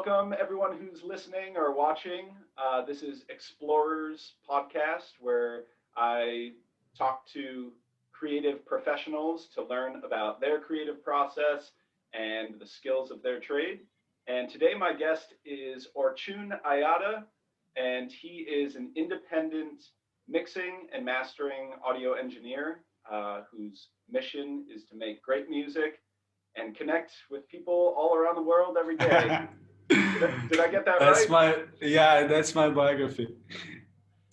Welcome everyone who's listening or watching. This is Explorers Podcast, where I talk to creative professionals to learn about their creative process and the skills of their trade. And today my guest is Orcun Ayata, and he is an independent mixing and mastering audio engineer whose mission is to make great music and connect with people all around the world every day. Did I get that That's right? that's my biography.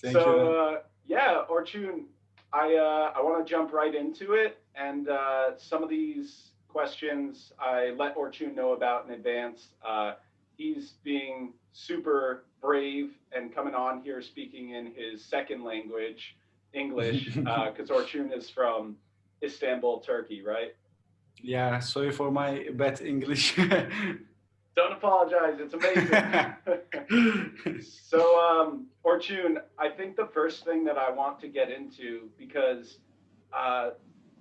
Thank you, So man. yeah, Orchun, I want to jump right into it, and some of these questions I let Orchun know about in advance. He's being super brave and coming on here speaking in his second language, English, because Orchun is from Istanbul, Turkey, right? Yeah, sorry for my bad English. Don't apologize. It's amazing. So, Orchun, I think the first thing that I want to get into, because uh,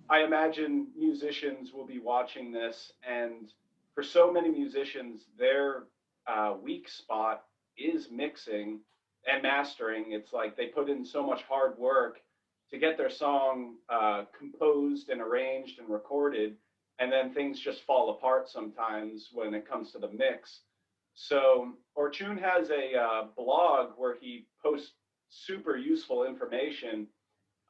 I imagine musicians will be watching this, and for so many musicians, their weak spot is mixing and mastering. It's like they put in so much hard work to get their song composed and arranged and recorded, and then things just fall apart sometimes when it comes to the mix. So Orchun has a blog where he posts super useful information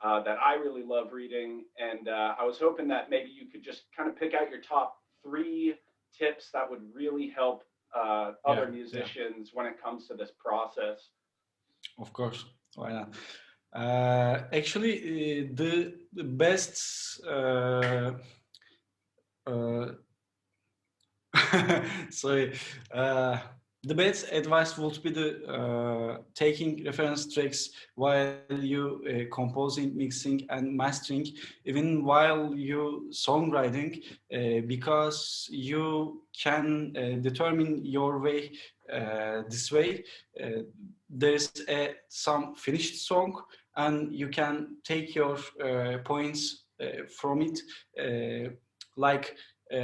that I really love reading. And I was hoping that maybe you could just kind of pick out your top three tips that would really help Yeah, other yeah, musicians when it comes to this process. of course. Why not? Actually, the best uh, sorry. Uh, the best advice would be the taking reference tracks while you composing, mixing, and mastering, even while you songwriting, because you can determine your way this way. There's some finished song, and you can take your points from it, like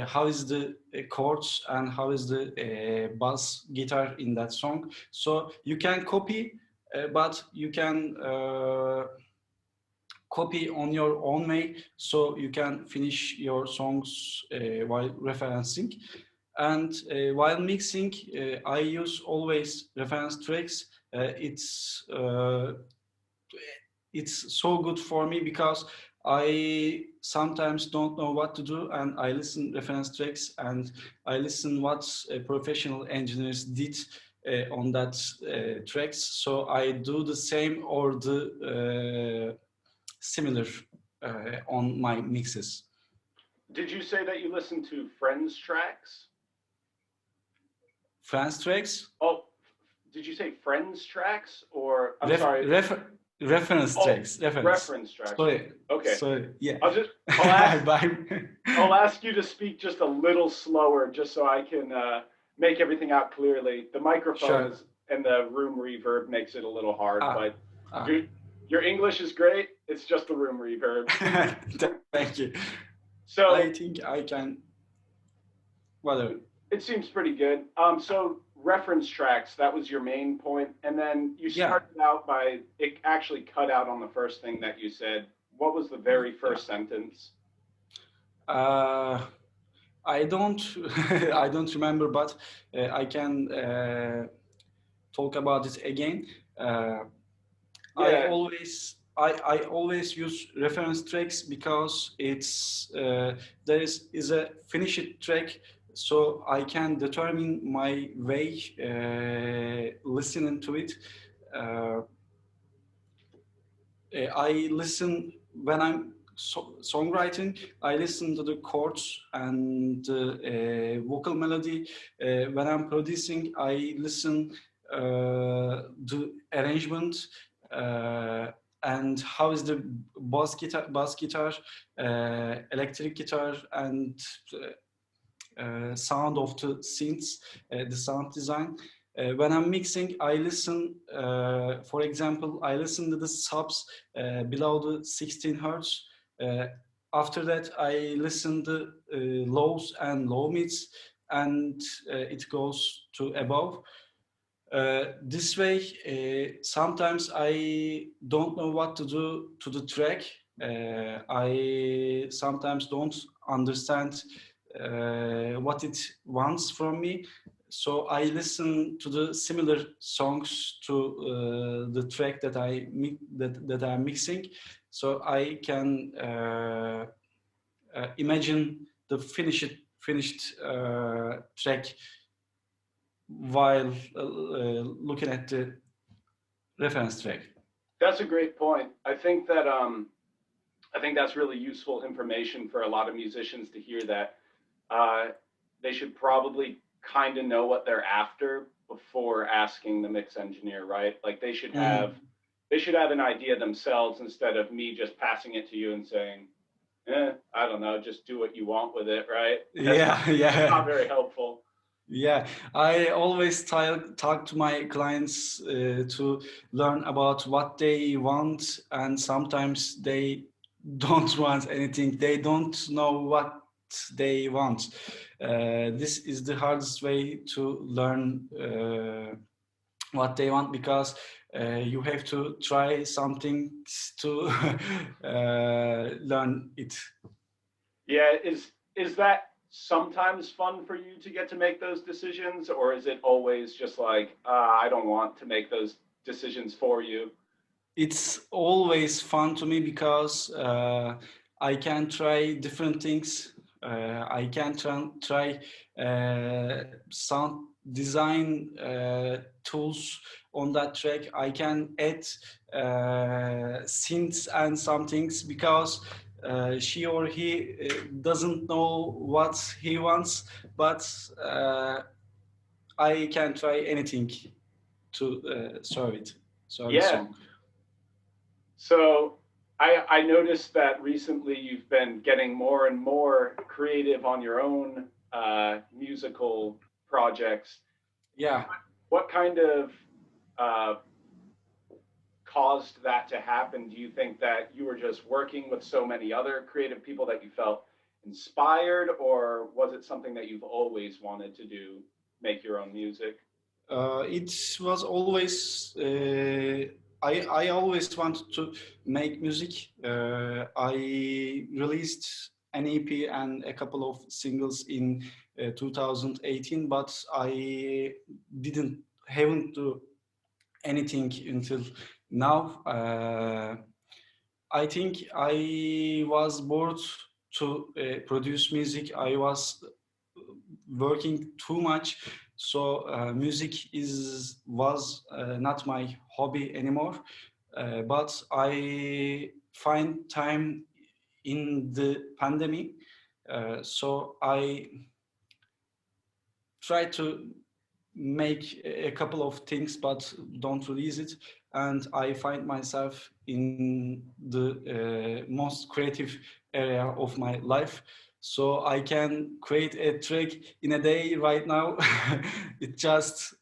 how is the chords and how is the bass guitar in that song. So you can copy, but you can copy on your own way, so you can finish your songs while referencing. And while mixing, I use always reference tracks. It's so good for me because I sometimes don't know what to do, and I listen reference tracks, and I listen what professional engineers did on that tracks. So I do the same or the similar on my mixes. Did you say that you listen to Friends tracks? France tracks, Oh, did you say Friends tracks or I'm ref, sorry? ref, reference Oh, tracks, reference. reference tracks. Sorry, Okay. sorry, yeah. I'll just I'll ask Bye. I'll ask you to speak just a little slower, just so I can make everything out clearly. The microphone Sure. is and the room reverb makes it a little hard, Ah, but ah. your your English is great. It's just the room reverb. Thank you. I So think I can. Whatever. it seems pretty good. So reference tracks, that was your main point, and then you Yeah, started out by it actually cut out on the first thing that you said. What was the very yeah. first sentence? Uh, I don't. I don't remember, but I can talk about it again. Uh, Yeah, I always use reference tracks because it's is a finished track, so I can determine my way listening to it. Uh, I listen when I'm songwriting. I listen to the chords and vocal melody. When I'm producing, I listen the arrangement uh, and how is the bass guitar, electric guitar, and sound of the synths, the sound design. When I'm mixing, I listen, for example, I listen to the subs below the 16 hertz. Uh, After that, I listen to lows and low mids, and it goes to above. This way, sometimes I don't know what to do to the track. I sometimes don't understand what it wants from me. So I listen to the similar songs to the track that that I'm mixing, so I can imagine the finished track while looking at the reference track. That's a great point. I think that's really useful information for a lot of musicians to hear that uh, they should probably kind of know what they're after before asking the mix engineer, right? Like Mhm. they should have an idea themselves instead of me just passing it to you and saying, I don't know, just do what you want with it, right? Yeah, That's not yeah, very helpful. yeah. I always talk to my clients to learn about what they want, and sometimes they don't want anything. They don't know what they want. This is the hardest way to learn what they want, because you have to try something to learn it. Yeah, is that sometimes fun for you to get to make those decisions, or is it always just like I don't want to make those decisions for you? It's always fun to me because I can try different things. I can try sound design tools on that track. I can add synths and some things, because she or he doesn't know what he wants, but I can try anything to serve the Yeah. song. So I noticed that recently you've been getting more and more creative on your own musical projects. Yeah. What kind of uh, caused that to happen? Do you think that you were just working with so many other creative people that you felt inspired, or was it something that you've always wanted to do, make your own music? It was always I always wanted to make music. I released an EP and a couple of singles in 2018, but I didn't haven't do anything until now. I think I was bored to produce music. I was working too much, so music is was not my hobby anymore. But I find time in the pandemic, so I try to make a couple of things but don't release it, and I find myself in the most creative area of my life, so I can create a track in a day right now. It just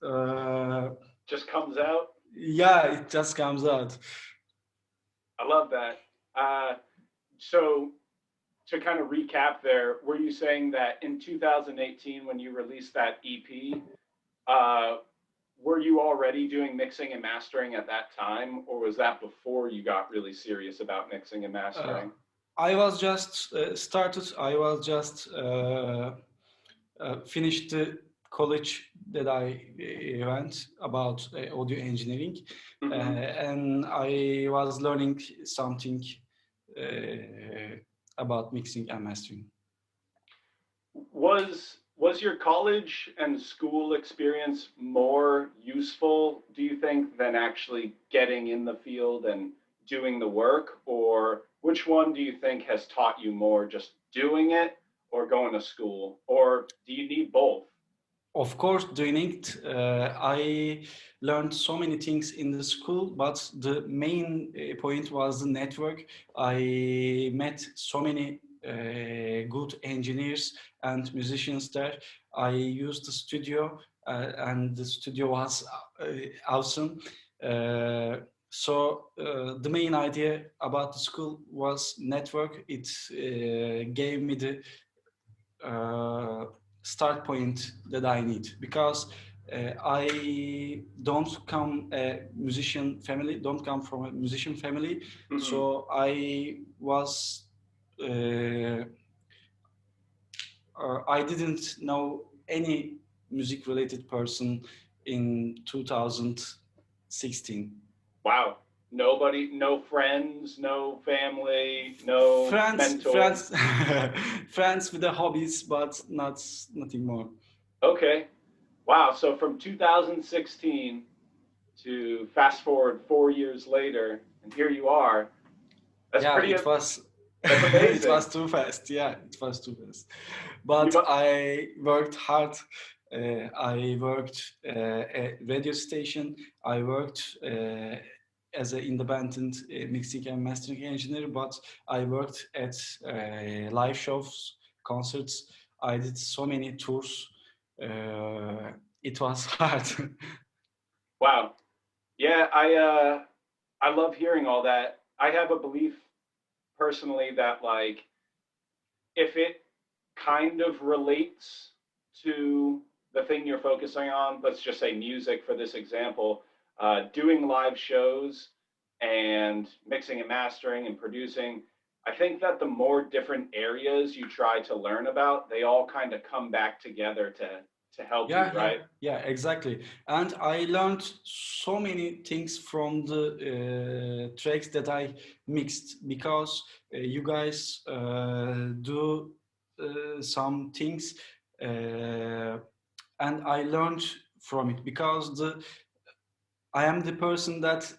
Just comes out. yeah, it just comes out. I love that. So to kind of recap there, were you saying that in 2018, when you released that EP, uh, were you already doing mixing and mastering at that time, or was that before you got really serious about mixing and uh, mastering? I was just started. I was just finished the college that I went about audio engineering, Hmm. and I was learning something about mixing and mastering. Was your college and school experience more useful, do you think, than actually getting in the field and doing the work? Or which one do you think has taught you more, just doing it or going to school? Or do you need both? Of course, doing it, I learned so many things in the school, but the main point was the network. I met so many good engineers and musicians there. I used the studio, and the studio was awesome. Uh, so the main idea about the school was network. It gave me the uh, start point that I need, because I don't come from a musician family, Hmm. so uh, I didn't know any music related person in 2016. Wow. Nobody, no friends, no family, no mentor. Friends, friends with the hobbies, but not nothing more. Okay. Wow. So from 2016 to fast forward 4 years later, and here you are. That's Yeah, pretty. it was That's it amazing. was too fast. Yeah, it was too fast. You. But I worked hard. I worked at radio station. I worked as an independent mixing and mastering engineer. But I worked at live shows, concerts. I did so many tours. It was hard. Wow. Yeah. I love hearing all that. I have a belief personally that like if it kind of relates to the thing you're focusing on, let's just say music for this example, doing live shows and mixing and mastering and producing, I think that the more different areas you try to learn about, they all kind of come back together to help you, right? Yeah, exactly. And I learned so many things from the tracks that I mixed, because you guys do some things, and I learned from it, because the I am the person that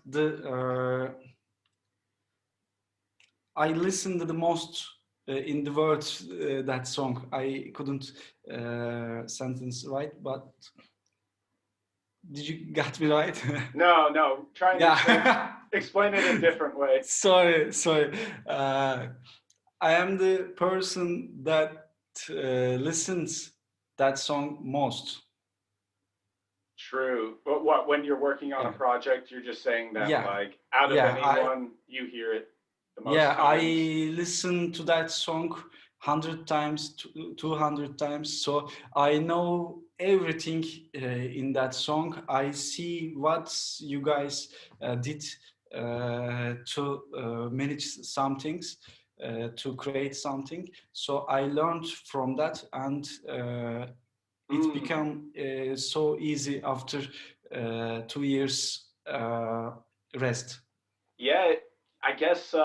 I listened the most in the words that song. I couldn't sentence right, but did you got me right? No, no, try and Yeah. explain it a different way. Sorry. Uh, I am the person that listens that song most. True. But what, when you're working on a Yeah, project, you're just saying that yeah, like out of yeah. anyone, you hear it the Yeah, most I times. listen to that song 100 times, 200 times. So I know everything in that song. I see what you guys did to manage some things, to create something. So I learned from that, and it Mm. became so easy after 2 years rest. Yeah, I guess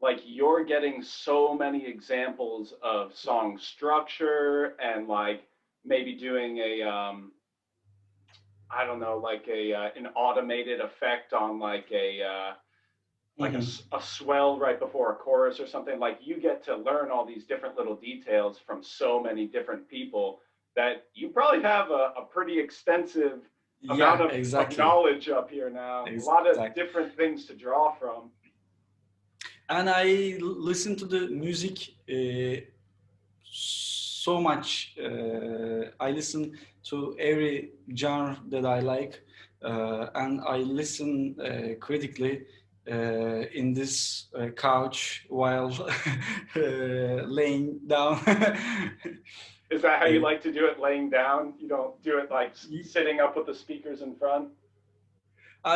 like you're getting so many examples of song structure and like maybe doing a I don't know, like a an automated effect on like Mhm. a swell right before a chorus or something. Like you get to learn all these different little details from so many different people that you probably have a pretty extensive amount Yeah, of exactly. knowledge up here now. A lot of Exactly. different things to draw from. And I listen to the music so much. I listen to every genre that I like, and I listen critically in this couch while laying down. Is that how you Uh, like to do it laying down? You don't do it like sitting up with the speakers in front?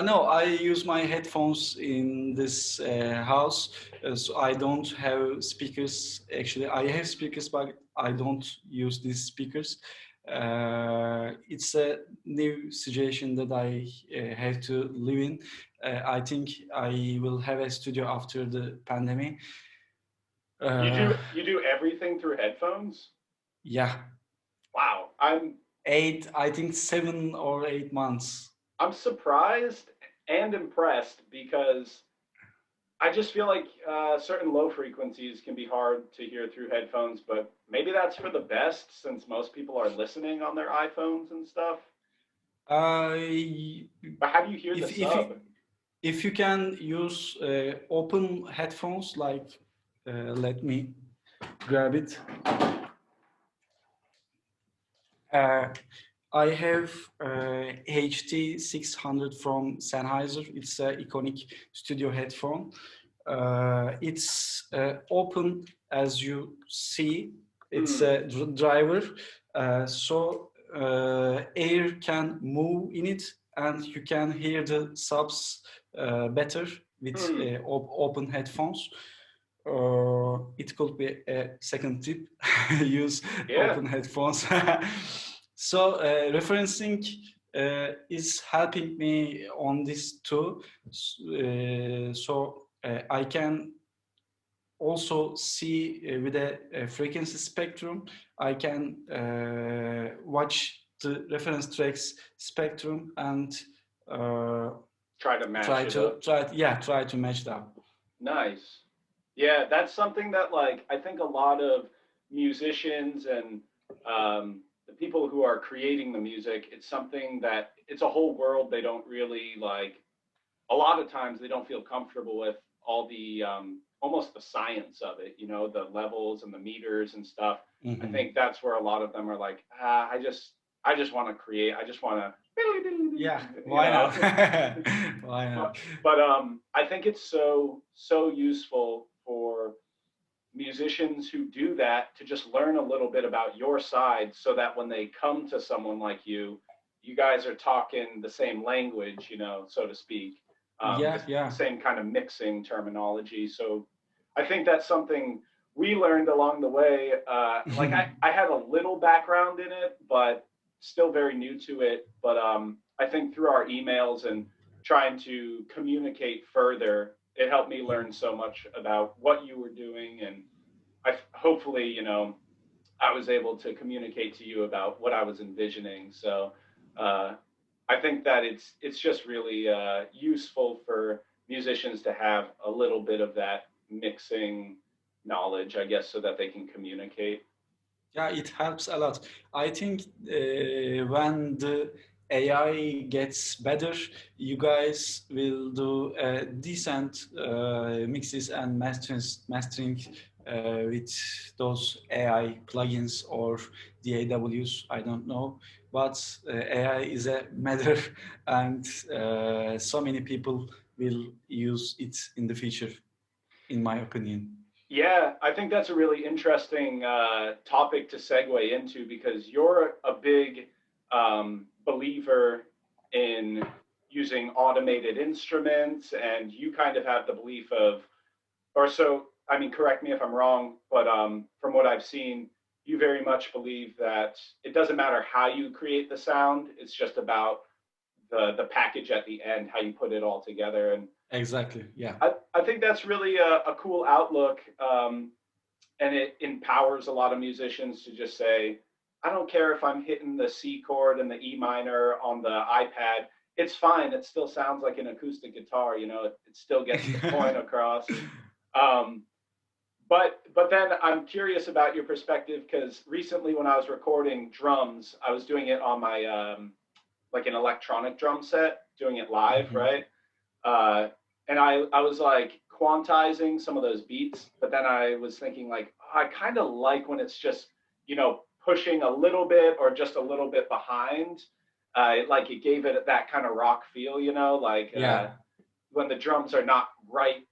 no, I use my headphones in this house, so I don't have speakers. Actually, I have speakers, but I don't use these speakers. It's a new situation that I have to live in. I think I will have a studio after the pandemic. Uh, You do everything through headphones? yeah, Wow. I think 7 or 8 months. I'm surprised and impressed because I just feel like certain low frequencies can be hard to hear through headphones, but maybe that's for the best since most people are listening on their iPhones and stuff. Uh, But how do you hear the if sub? you can use open headphones, like let me grab it. uh, I have HT 600 from Sennheiser. It's an iconic studio headphone. It's open, as you see. it's Hmm. a driver, so air can move in it, and you can hear the subs better with Hmm. open headphones. It could be a second tip. Use Yeah. open headphones. So referencing is helping me on this too. So I can also see with a frequency spectrum. I can watch the reference tracks spectrum and uh, Try to match it up. try to match that. Nice. Yeah, that's something that like I think a lot of musicians and the people who are creating the music, it's something that it's a whole world they don't really like. A lot of times they don't feel comfortable with all the almost the science of it, you know, the levels and the meters and stuff. I Mhm. think that's where a lot of them are like, I just want to create. I just want to, Yeah, you why know. not? Why but not? I think it's so useful for musicians who do that to just learn a little bit about your side, so that when they come to someone like you guys are talking the same language, you know, so to speak, Yeah, the yeah. same kind of mixing terminology. So I think that's something we learned along the way. Like I had a little background in it, but still very new to it. But I think through our emails and trying to communicate further, it helped me learn so much about what you were doing, and I hopefully, you know, I was able to communicate to you about what I was envisioning. So uh, I think that it's just really useful for musicians to have a little bit of that mixing knowledge, I guess, so that they can communicate. Yeah, it helps a lot. I think when the AI gets better, you guys will do decent mixes and mastering with those AI plugins or DAWs. I don't know, but AI is a matter, and so many people will use it in the future, in my opinion. Yeah, I think that's a really interesting topic to segue into because you're a big believer in using automated instruments, and you kind of have the belief of, or so, I mean, correct me if I'm wrong, but from what I've seen, you very much believe that it doesn't matter how you create the sound, it's just about the package at the end, how you put it all together. And Exactly. Yeah. I think that's really a cool outlook. And it empowers a lot of musicians to just say, I don't care if I'm hitting the C chord and the E minor on the iPad. It's fine. It still sounds like an acoustic guitar. You know, it still gets the point across. Um, but then I'm curious about your perspective because recently when I was recording drums, I was doing it on my like an electronic drum set, doing it live, Mhm. right? Uh, and I was like quantizing some of those beats, but then I was thinking like, oh, I kind of like when it's just, you know, pushing a little bit or just a little bit behind. Like it gave it that kind of rock feel, you know, like Yeah. when the drums are not right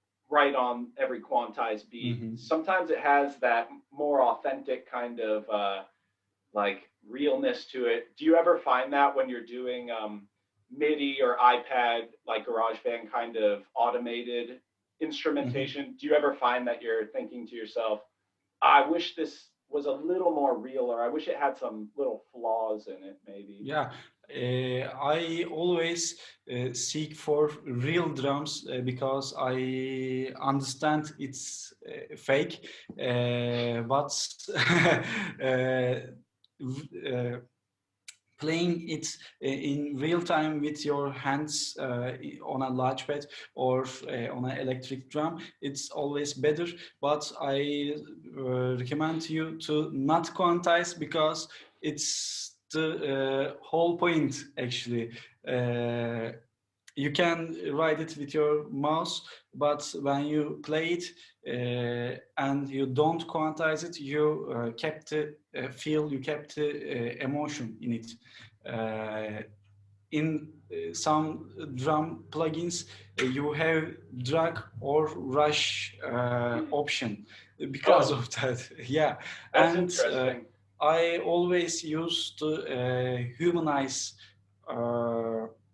on every quantized beat. Mhm. Sometimes it has that more authentic kind of like realness to it. Do you ever find that when you're doing MIDI or iPad, like GarageBand kind of automated Mhm. instrumentation? Do you ever find that you're thinking to yourself, I wish this was a little more real, or I wish it had some little flaws in it, maybe? Yeah. I always seek for real drums because I understand it's fake, but uh, playing it in real time with your hands on a large pad or on an electric drum, it's always better. But I recommend you to not quantize because it's the whole point actually. uh, you can write it with your mouse, but when you play it and you don't quantize it, you kept the feel, you kept the emotion in it. Uh, in some drum plugins, you have drag or rush Mm. option. because Oh, of that. Yeah, that's and interesting. I always use the humanize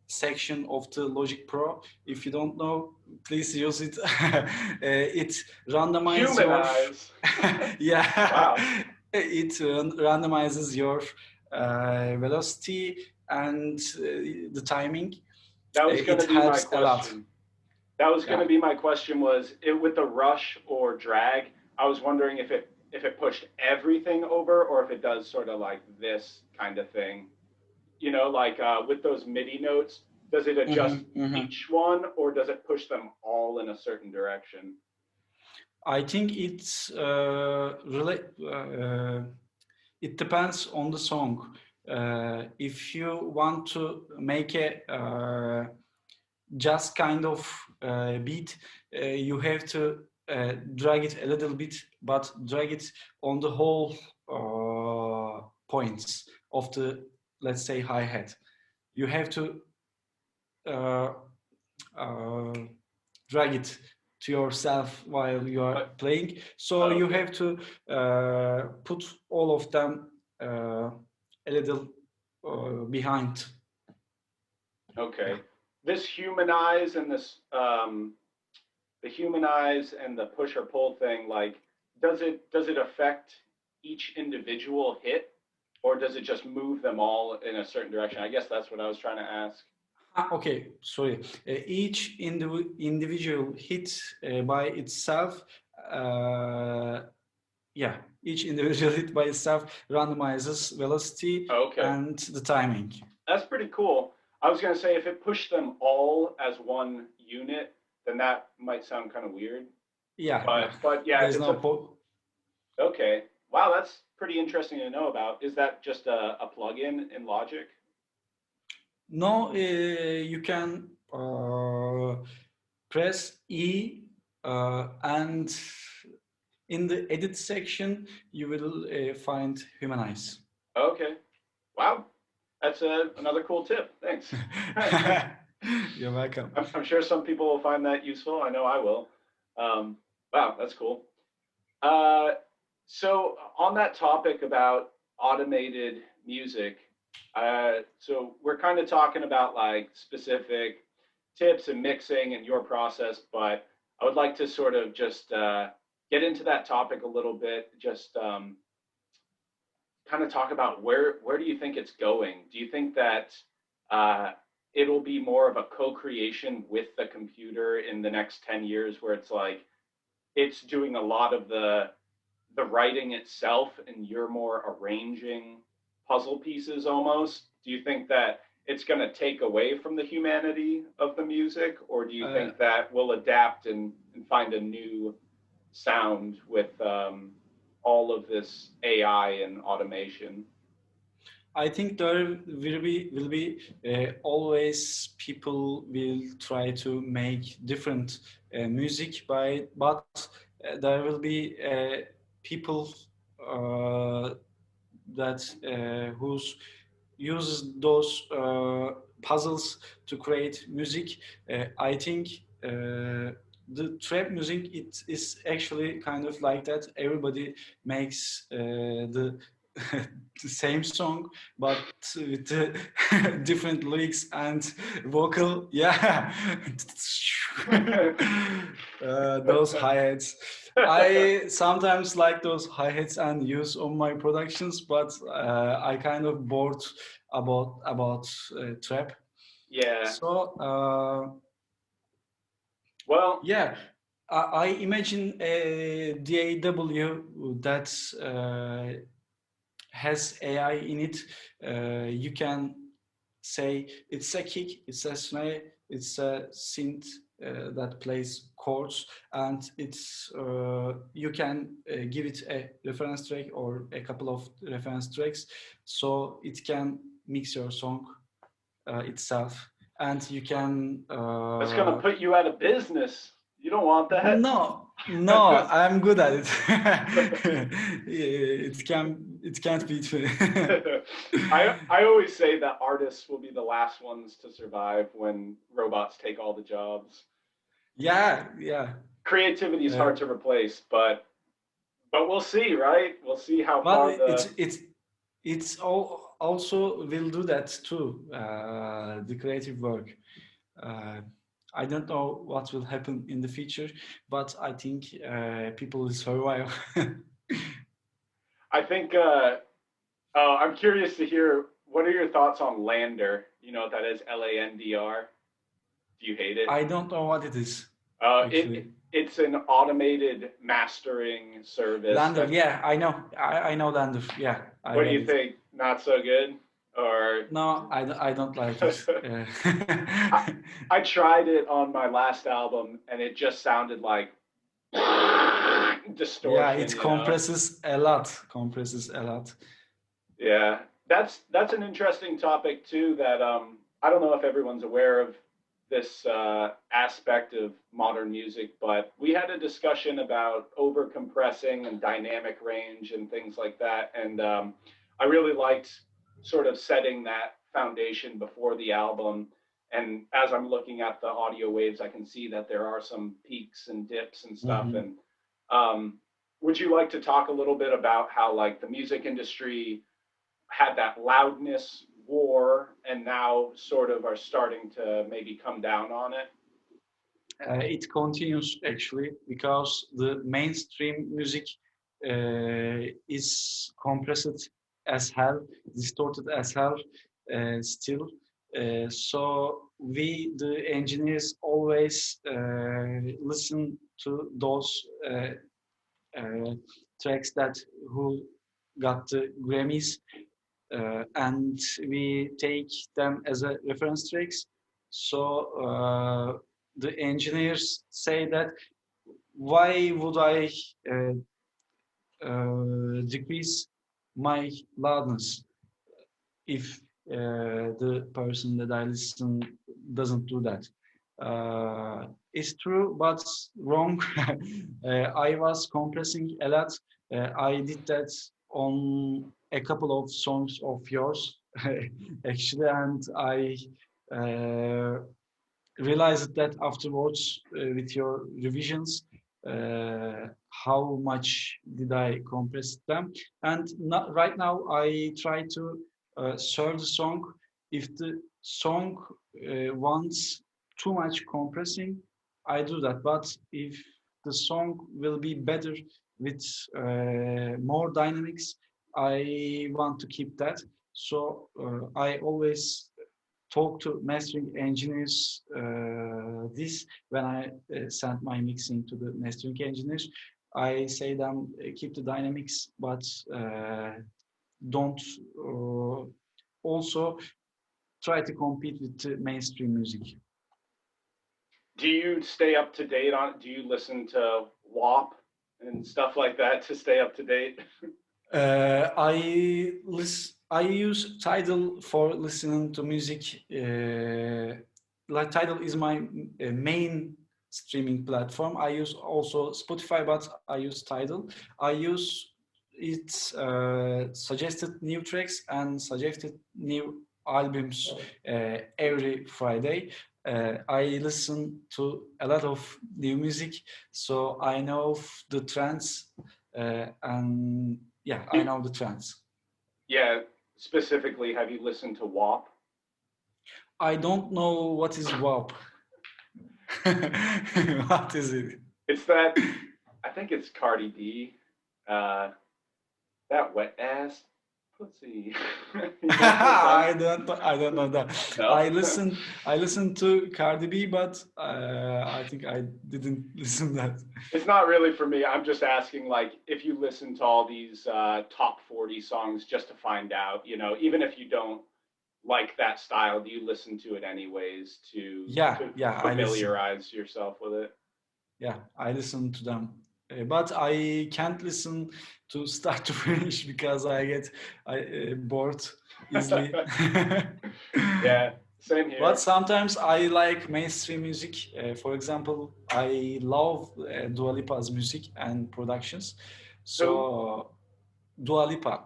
section of the Logic Pro. If you don't know, please use it. It randomizes your Humanize. yeah, Wow, it randomizes your velocity and the timing. that was going It to be my helps a lot. question. That was going Yeah. to be my question. Was it with the rush or drag? I was wondering if it pushed everything over or if it does sort of like this kind of thing. You know, like with those MIDI notes, does it adjust Mhm, mhm. each one or does it push them all in a certain direction? I think it's it depends on the song. If you want to make a just kind of beat, you have to drag it a little bit, but drag it on the whole points of the, let's say, hi hat. You have to uh, uh, drag it to yourself while you are But playing. So you okay, have to put all of them a little behind. Yeah. okay. This humanize and this the humanize and the push or pull thing, like, does it affect each individual hit, or does it just move them all in a certain direction? I guess that's what I was trying to ask. Ah, okay, sorry. Each individual hit by itself, uh, yeah, each individual hit by itself randomizes velocity Okay, and the timing. that's pretty cool. I was gonna say if it pushed them all as one unit, then that might sound kind of weird. Yeah, yeah. But yeah, if There's it's no a okay, wow, that's pretty interesting to know about. Is that just a plugin in Logic? no. You can press E and in the edit section you will find humanize. Okay, wow, that's another cool tip. Thanks. You're welcome. I'm sure some people will find that useful. I know I will. Um, wow, that's cool. Uh, so on that topic about automated music, so we're kind of talking about like specific tips and mixing and your process, but I would like to sort of just get into that topic a little bit. Just kind of talk about where do you think it's going? Do you think that uh, it'll be more of a co-creation with the computer in the next 10 years, where it's like it's doing a lot of the writing itself and you're more arranging puzzle pieces almost? Do you think that it's going to take away from the humanity of the music, or do you uh, think that we'll adapt and find a new sound with all of this AI and automation? I think there will be always people will try to make different music by, but there will be people uh, that whose uses those puzzles to create music. I think the trap music it is actually kind of like that. Everybody makes the same song, but with different lyrics and vocal. Yeah, those hi hats. I sometimes like those hi hats and use on my productions, but I kind of bored about trap. Yeah. So Well, yeah, I imagine a DAW that has AI in it. You can say it's a kick, it's a snare, it's a synth that plays chords, and it's you can give it a reference track or a couple of reference tracks, so it can mix your song itself, and you can. that's going to put you out of business. You don't want that. No, no, I'm good at it. It can't beat me. I always say that artists will be the last ones to survive when robots take all the jobs. Yeah, yeah. Creativity is Uh, hard to replace, but But we'll see, right? We'll see how But far the it's all also will do that too. The creative work. Uh, I don't know what will happen in the future, but I think people will survive. I think I'm curious to hear what are your thoughts on Lander? You know what that is? LANDR. Do you hate it? I don't know what it is It actually. it's an automated mastering service Lander, that. yeah, I know. I know Lander. Yeah, I What do get you it. think? Not so good, or No, I don't like it. I, I tried it on my last album and it just sounded like Yeah, distortion, it you know? compresses a lot. Compresses a lot. Yeah. That's an interesting topic too that I don't know if everyone's aware of this aspect of modern music, but we had a discussion about over compressing and dynamic range and things like that. And I really liked sort of setting that foundation before the album. And as I'm looking at the audio waves, I can see that there are some peaks and dips and stuff. Mhm. And um, would you like to talk a little bit about how like the music industry had that loudness war and now sort of are starting to maybe come down on it? It continues actually because the mainstream music is compressed as hell, distorted as hell still. So we, the engineers, always listen to those uh, tracks that who got the Grammys, and we take them as a reference tracks. So the engineers say that why would I uh, decrease my loudness if the person that I listen doesn't do that. It's true, but wrong. I was compressing a lot. I did that on a couple of songs of yours, actually, and I uh, realized that afterwards with your revisions how much did I compress them, and not, right now I try to serve the song. If the song wants too much compressing, I do that, but if the song will be better with more dynamics, I want to keep that. So I always talk to mastering engineers this when I send my mixing to the mastering engineers. I say them keep the dynamics, but don't also try to compete with the mainstream music. Do you stay up to date on? Do you listen to WAP and stuff like that to stay up to date? I use Tidal for listening to music. Like Tidal is my main streaming platform. I use also Spotify, but I use Tidal. I use its suggested new tracks and suggested new albums every Friday. I listen to a lot of new music, so I know the trends and yeah, I know the trends. Yeah, specifically, have you listened to WAP? I don't know what is WAP. What is it? It's that I think it's Cardi B. Uh, that wet ass pussy. You know that song? I don't know that. No. I listened to Cardi B, but I think I didn't listen that. It's not really for me. I'm just asking, like, if you listen to all these top 40 songs just to find out, you know, even if you don't like that style, do you listen to it anyways Yeah, to yeah, I listen. familiarize yourself with it? Yeah, I listen to them. But I can't listen to start to finish because I bored easily. Yeah, same But here. sometimes I like mainstream music. For example, I love Dua Lipa's music and productions. Who? So Dua Lipa,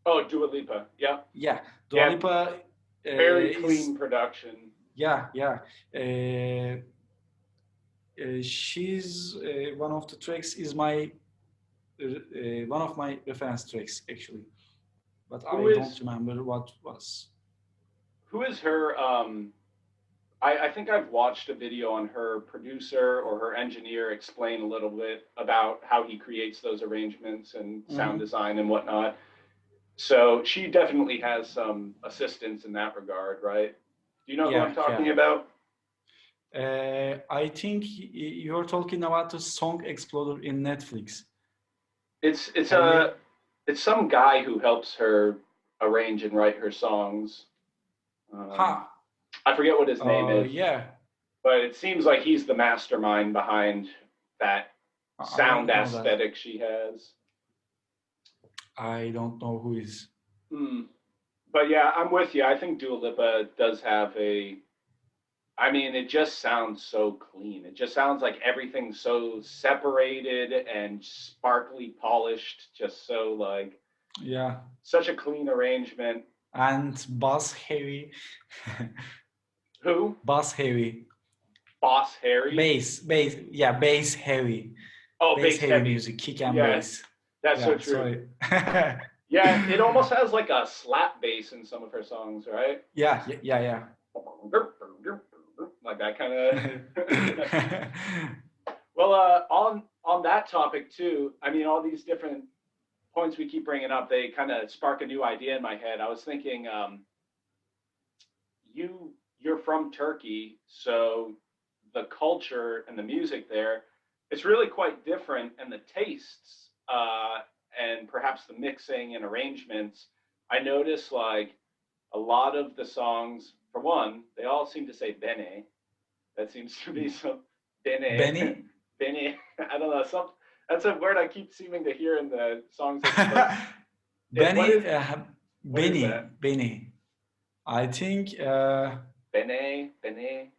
Oh, Dua Lipa. Yeah, yeah, Dua yeah. Lipa Very is clean production. yeah, yeah. She's one of the tracks is my one of my reference tracks actually, but Who I don't is remember what was. who is her? I think I've watched a video on her producer or her engineer explain a little bit about how he creates those arrangements and sound Mhm. design and whatnot. So she definitely has some assistance in that regard, right? Do you know who I'm Yeah, talking yeah. about? I think you're talking about the Song Explorer in Netflix. It's it's Have you? a it's some guy who helps her arrange and write her songs. Um, Ha. I forget what his name is, Yeah. but it seems like he's the mastermind behind that I sound don't know that. aesthetic she has. I don't know who is. Hmm. But yeah, I'm with you. I think Dua Lipa does have a. I mean, it just sounds so clean. It just sounds like everything's so separated and sparkly polished. Just so like Yeah. such a clean arrangement. And bass heavy. Who? Bass heavy. Boss Harry. Yeah, bass heavy. Oh, Bass bass heavy heavy. music, kick and Yeah, bass. that's so Yeah, true. sorry. Yeah, it almost has like a slap bass in some of her songs, right? Yeah. Like that kind of. Well, on that topic too. I mean, all these different points we keep bringing up, they kind of spark a new idea in my head. I was thinking, you're from Turkey, so the culture and the music there, it's really quite different, and the tastes and perhaps the mixing and arrangements. I notice like a lot of the songs, for one, they all seem to say bene. That seems to be some bene, Benny? bene. I don't know. Some that's a word I keep seeming to hear in the songs that you post. What Benny, is that? Benny. I think Bene, bene,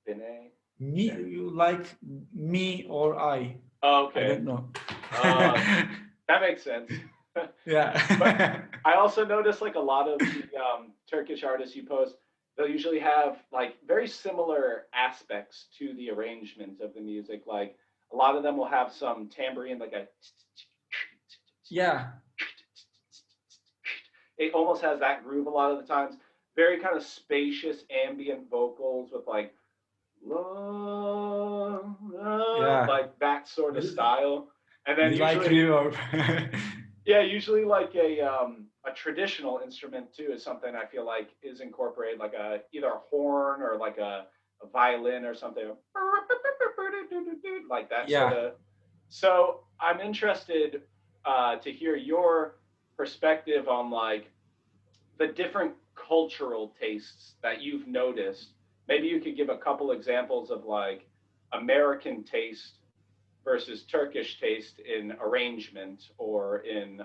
bene. me, you like me or I. Oh, I okay. don't know. Uh, that makes sense. But Yeah. I also notice like a lot of the Turkish artists you post, they'll usually have like very similar aspects to the arrangement of the music. Like a lot of them will have some tambourine, like a. Yeah. It almost has that groove a lot of the times. Very kind of spacious ambient vocals with like Yeah. like that sort of We, style. And then we like usually, reverb. yeah, usually like a traditional instrument too is something I feel like is incorporated, like a either a horn or like a violin or something, like that sort Yeah. of. So I'm interested to hear your perspective on like the different cultural tastes that you've noticed. Maybe you could give a couple examples of like American taste versus Turkish taste in arrangement or in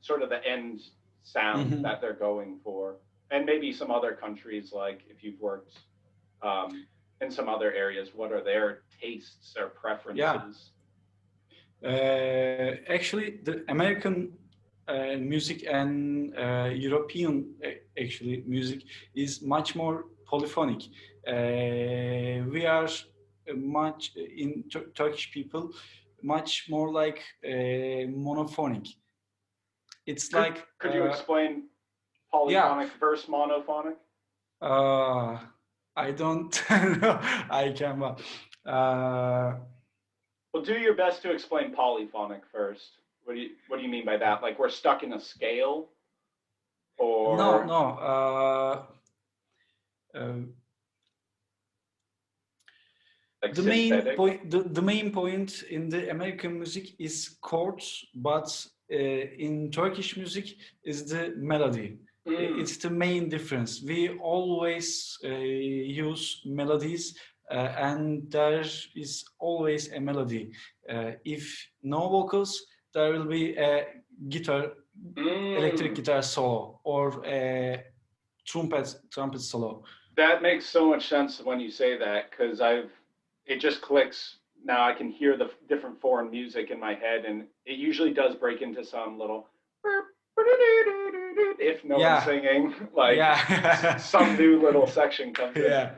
sort of the end sound Mhm. that they're going for, and maybe some other countries, like if you've worked um, in some other areas, what are their tastes or Yeah. preferences? Actually, the American music and European actually music is much more polyphonic. We are much in Turkish people much more like monophonic. It's Could like could you explain yeah. polyphonic versus monophonic? Uh, I don't know. I can. Well, do your best to explain polyphonic first. What do you mean by that? Like we're stuck in a scale, No, or no. Uh, like the main synthetic? point, the main point in the American music is chords, but in Turkish music is the melody. Mm. It's the main difference. We always use melodies, and there is always a melody. If no vocals, there will be a guitar, electric Mm. guitar solo, or a trumpet solo. That makes so much sense when you say that because it just clicks. Now I can hear the different foreign music in my head, and it usually does break into some little, if no one's Yeah, singing, like yeah, some new little section comes in. yeah.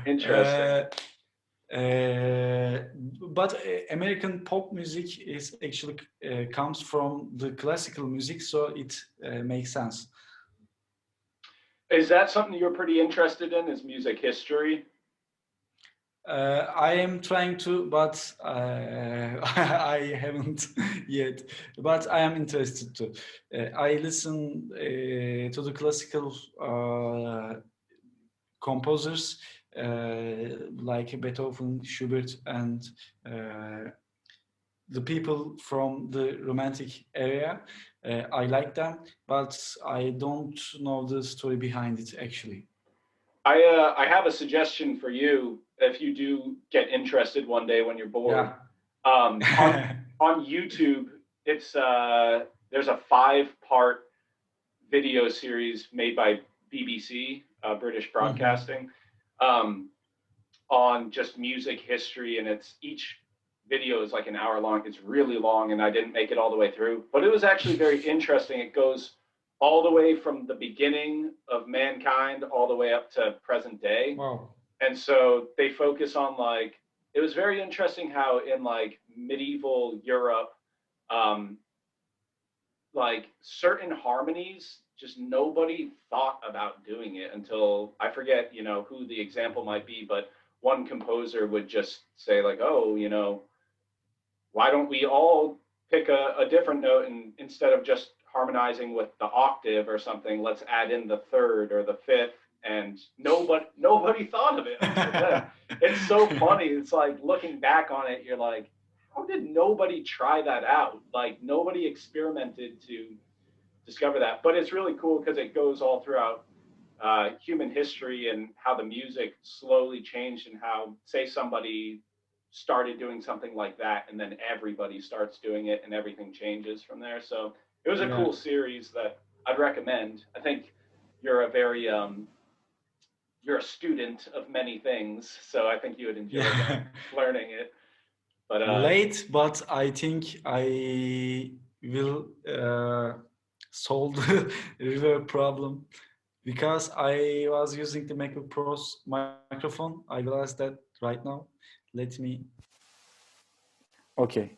Interesting. Uh, Uh, but American pop music is actually comes from the classical music, so it makes sense. Is that something you're pretty interested in? Is music history? I am trying to, but I haven't yet. But I am interested to. I listen to the classical composers like Beethoven, Schubert, and uh, the people from the Romantic area. I like them, but I don't know the story behind it actually. I have a suggestion for you if you do get interested one day when you're bored. Yeah. On YouTube, it's there's a 5-part video series made by BBC, British Mhm. Broadcasting, um, on just music history, and it's each video is like an hour long. It's really long, and I didn't make it all the way through, but it was actually very interesting. It goes all the way from the beginning of mankind all the way up to present day, Wow. and so they focus on like it was very interesting how in like medieval Europe, um, like certain harmonies just nobody thought about doing it until I forget, who the example might be, but one composer would just say like, oh, why don't we all pick a different note, and instead of just harmonizing with the octave or something, let's add in the third or the fifth, and nobody thought of it until then. It's so funny. It's like looking back on it, you're like, how did nobody try that out? Like nobody experimented to discover that. But it's really cool because it goes all throughout human history and how the music slowly changed, and how, say, somebody started doing something like that, and then everybody starts doing it, and everything changes from there. So it was a Yeah. cool series that I'd recommend. I think you're a very you're a student of many things, so I think you would enjoy Yeah. learning it. But Late, but I think I will solve the reverb problem because I was using the MacBook Pro's microphone. I realized that right now. Let me. Okay,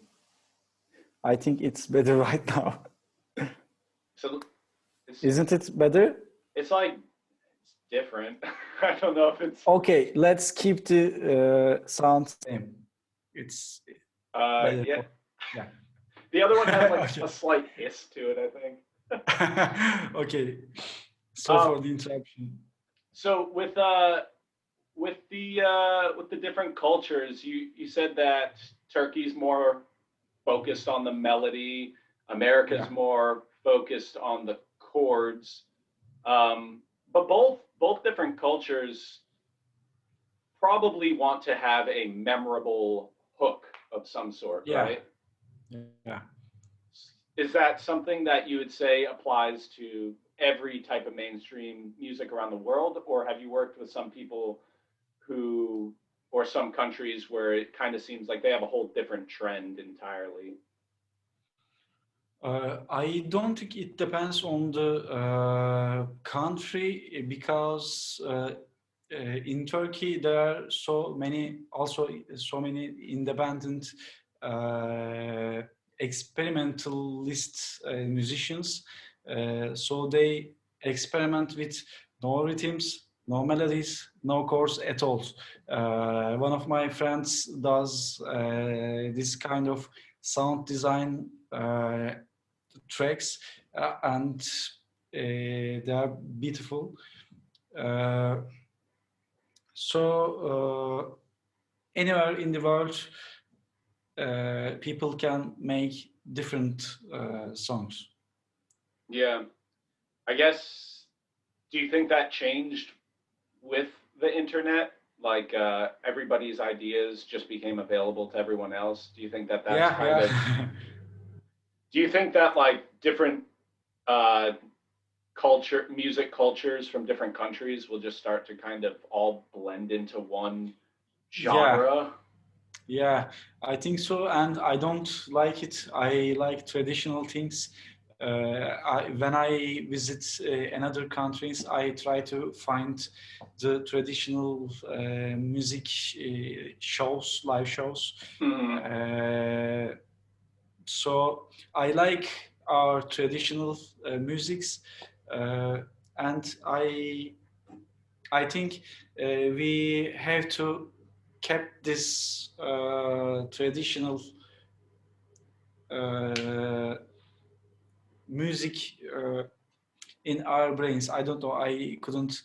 I think it's better right now. so it's Isn't it better? it's like it's different. I don't know if it's Okay, let's keep the sound same. It's better yeah. for. Yeah. The other one has like a Okay. slight hiss to it, I think. Okay. So Um, for the interruption. so with the different cultures, you said that Turkey's more focused on the melody, America's Yeah. more focused on the chords. Um, but both different cultures probably want to have a memorable hook of some sort, Yeah. right? Yeah. Is that something that you would say applies to every type of mainstream music around the world, or have you worked with some people who, or some countries where it kind of seems like they have a whole different trend entirely? I don't think it depends on the country because in Turkey there are so many independent uh, experimentalist musicians. So they experiment with no rhythms, no melodies, no chords at all. One of my friends does this kind of sound design tracks, and they are beautiful. Uh, so anywhere in the world, people can make different songs. Yeah, I guess. Do you think that changed with the internet? Like everybody's ideas just became available to everyone else. Do you think that that's Yeah, kind of? yeah. Do you think that like different uh, music cultures from different countries will just start to kind of all blend into one Yeah, genre? yeah, I think so, and I don't like it. I like traditional things. When I visit another countries, I try to find the traditional music shows, live shows. Hmm. Uh, so I like our traditional musics, uh, and I think we have to keep this traditional uh, music in our brains. I don't know. I couldn't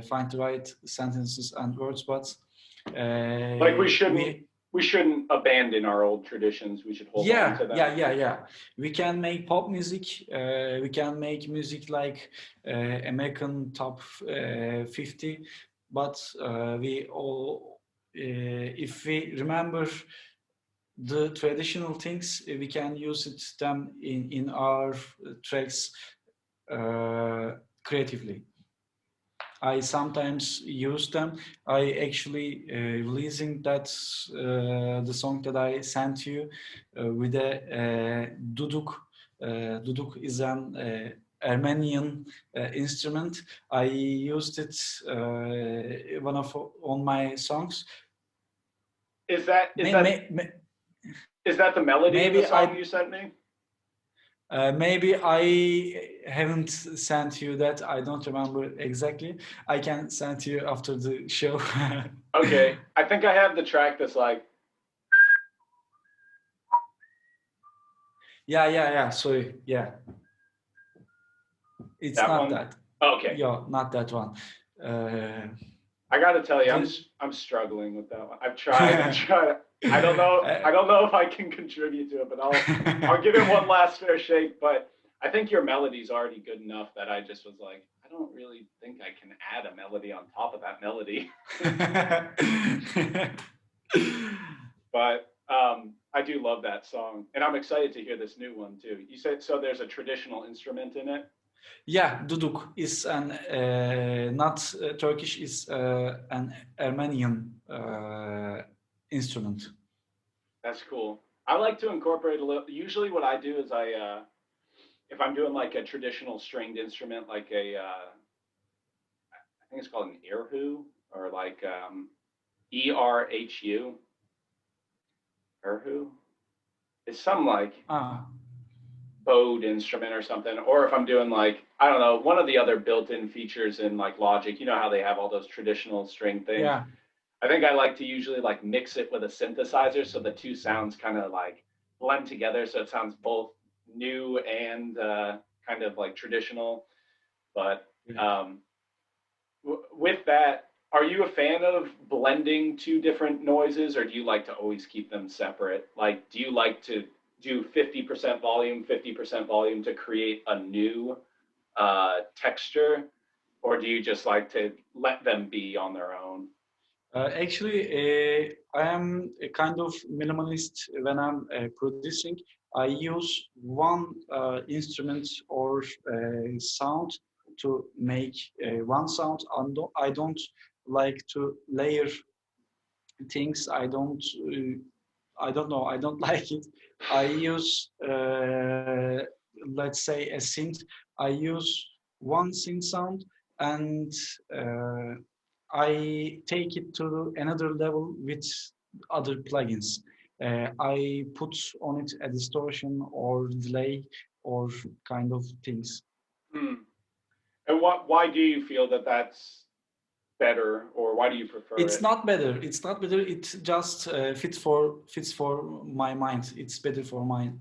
find the right sentences and words, but Like we we shouldn't abandon our old traditions. We should hold on yeah, to them. yeah, yeah, yeah. We can make pop music. We can make music like American Top 50, but we all, if we remember the traditional things, we can use it them in our tracks creatively. I sometimes use them. I actually releasing that the song that I sent you with a duduk. Duduk is an Armenian instrument. I used it one of on my songs. Is that is May, that may, may, is that the melody in the maybe song I you sent me? maybe I haven't sent you that. I don't remember exactly. I can send you after the show. Okay, I think I have the track that's like Yeah, yeah, yeah. Sorry. Yeah, it's that not one. that. Okay, Yeah, not that one. Uh, I got to tell you, the, I'm struggling with that one. I've tried. I'm trying. I don't know. uh, I don't know if I can contribute to it, but I'll give it one last fair shake. But I think your melody's already good enough that I just was like, I don't really think I can add a melody on top of that melody. But I do love that song, and I'm excited to hear this new one too. You said so. There's a traditional instrument in it. yeah, duduk is an not Turkish. Is an Armenian instrument. That's cool. I like to incorporate a little. Usually, what I do is if I'm doing like a traditional stringed instrument, like I think it's called an erhu or like ERHU, erhu. It's some like Ah, bowed instrument or something. Or if I'm doing like I don't know, one of the other built-in features in like Logic, you know how they have all those traditional string things. yeah. I think I like to usually like mix it with a synthesizer so the two sounds kind of like blend together so it sounds both new and kind of like traditional. But um, with that, are you a fan of blending two different noises, or do you like to always keep them separate? Like, do you like to do 50% volume, 50% volume to create a new texture, or do you just like to let them be on their own? Actually, I am a kind of minimalist when I'm producing. I use one instrument or sound to make one sound. I don't like to layer things. I don't know. I don't like it. I use, let's say, a synth. I use one synth sound and uh, I take it to another level with other plugins. I put on it a distortion or delay or kind of things. Hmm. And why do you feel that that's better, or why do you prefer It's it? not better. It's not better. It just fits for my mind. It's better for my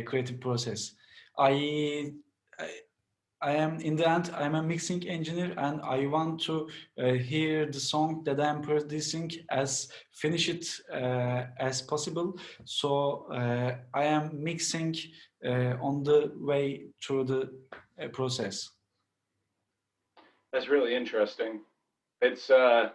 creative process. I, I I am in the end. I'm a mixing engineer, and I want to hear the song that I'm producing as finished as possible. So I am mixing on the way through the process. That's really interesting. It's I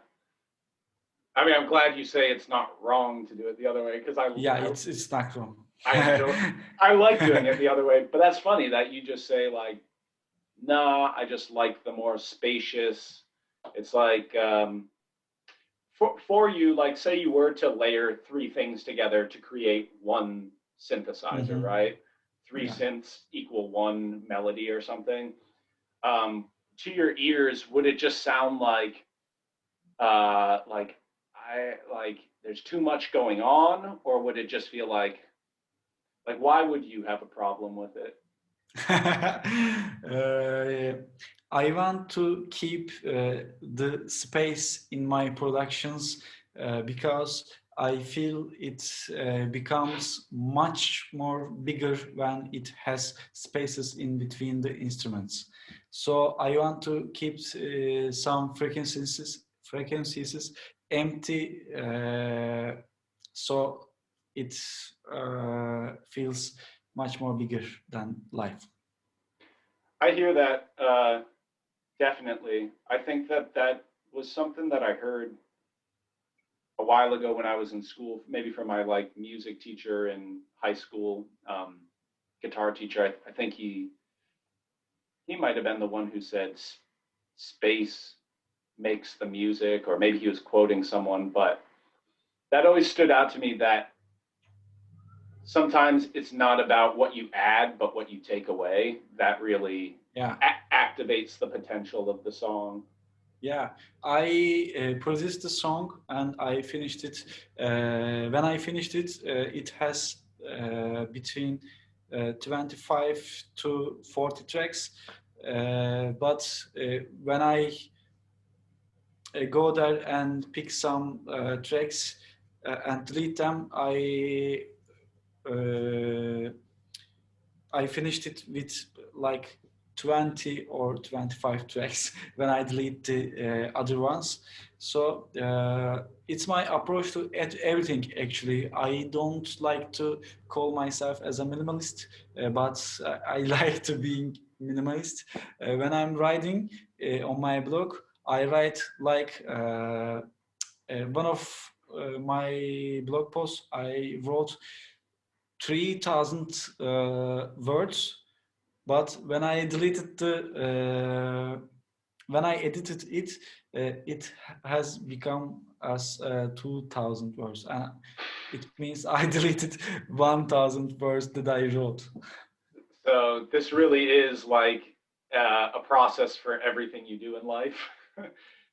mean, I'm glad you say it's not wrong to do it the other way because Yeah, it's not wrong. I enjoy I like doing it the other way. But that's funny that you just say like, nah, I just like the more spacious. It's like for you, like say you were to layer three things together to create one synthesizer, Mhm. right? three Yeah. synths equal one melody or something. To your ears, would it just sound like I like there's too much going on, or would it just feel like why would you have a problem with it? Uh, I want to keep the space in my productions because I feel it becomes much more bigger when it has spaces in between the instruments. So I want to keep some frequencies empty, so it feels much more bigger than life. I hear that definitely. I think that that was something that I heard a while ago when I was in school, maybe from my like music teacher in high school, guitar teacher. I think he might have been the one who said space makes the music, or maybe he was quoting someone, but that always stood out to me that sometimes it's not about what you add, but what you take away that really Yeah, activates the potential of the song. yeah. I produced the song and I finished it. When I finished it, it has between 25 to 40 tracks. But when I go there and pick some tracks and delete them, uh, I finished it with like 20 or 25 tracks when I delete the other ones. So it's my approach to everything actually. I don't like to call myself as a minimalist, but I like to be minimalist. When I'm writing on my blog, I write like one of my blog posts I wrote 3,000 words, but when I edited it, it has become as 2,000 words, and it means I deleted 1,000 words that I wrote. So this really is like a process for everything you do in life.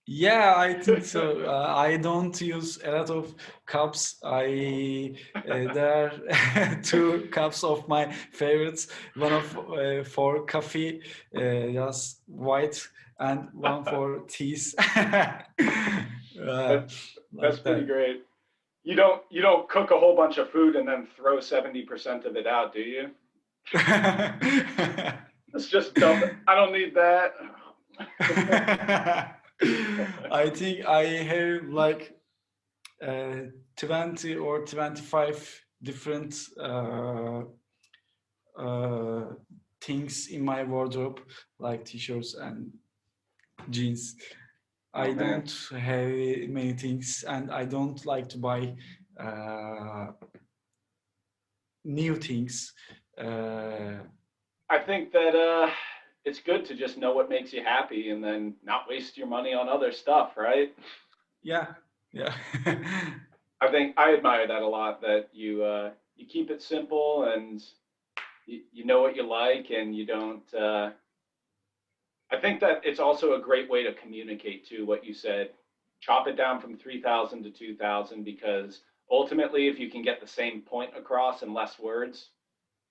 Yeah, I think so. I don't use a lot of cups. I There are two cups of my favorites. One of for coffee, just white, and one for teas. that, that's Like pretty that. great. You don't cook a whole bunch of food and then throw 70% of it out, do you? Let's just dump it. I don't need that. I think I have like uh, 20 or 25 different uh, things in my wardrobe, like t-shirts and jeans. Oh I man. don't have many things, and I don't like to buy uh, new things. Uh, I think that it's good to just know what makes you happy and then not waste your money on other stuff, right? yeah, yeah, I think I admire that a lot. That you keep it simple and you know what you like, and you don't. I think that it's also a great way to communicate too. What you said, chop it down from 3,000 to 2,000, because ultimately, if you can get the same point across in less words,